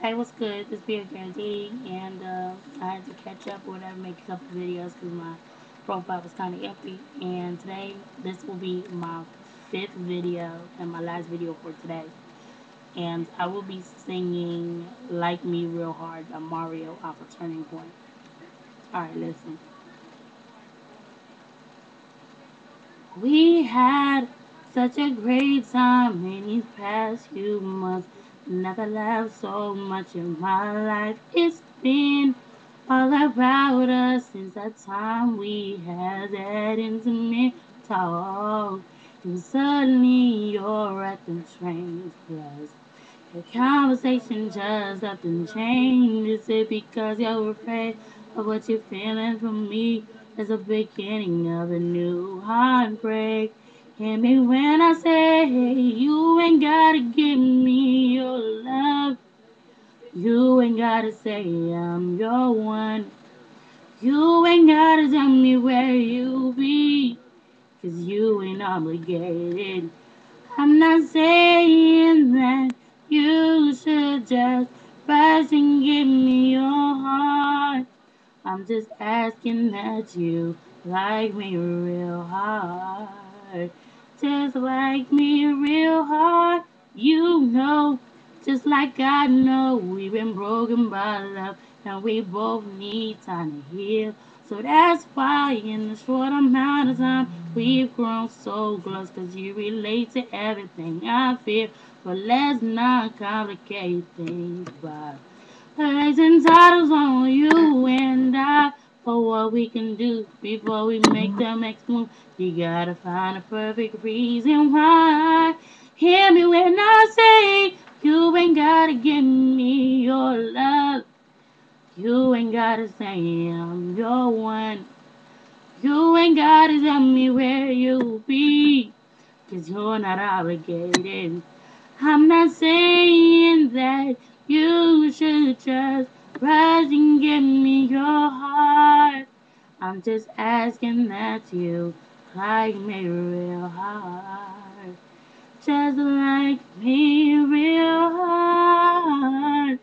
Hey, what's good? This beer guarantee, and I had to catch up or whatever, make a couple videos because my profile was kind of empty. And today, this will be my fifth video and my last video for today. And I will be singing "Like Me Real Hard" by Mario off of Turning Point. All right, listen. We had such a great time in these past few months. Never laughed so much in my life. It's been all about us since that time we had that intimate talk. And suddenly you're acting strange. Plus, the conversation just up and change. Is it because you're afraid of what you're feeling from me? It's the beginning of a new heartbreak. Hear me when I say you ain't gotta give me your love. You ain't gotta say I'm your one. You ain't gotta tell me where you be. 'Cause you ain't obligated. I'm not saying that you should just rush and give me your heart. I'm just asking that you like me real hard. Just like me real hard. You know, just like I know, we've been broken by love and we both need time to heal. So that's why in the short amount of time we've grown so close, 'cause you relate to everything I feel. But let's not complicate things by placing titles on you and I for what we can do before we make the next move. You gotta find a perfect reason why. Hear me when I say you ain't gotta give me your love. You ain't gotta say I'm your one. You ain't gotta tell me where you be, 'cause you're not obligated. I'm not saying that you should just rush and give me your heart. I'm just asking that you like me real hard. Just like me real hard.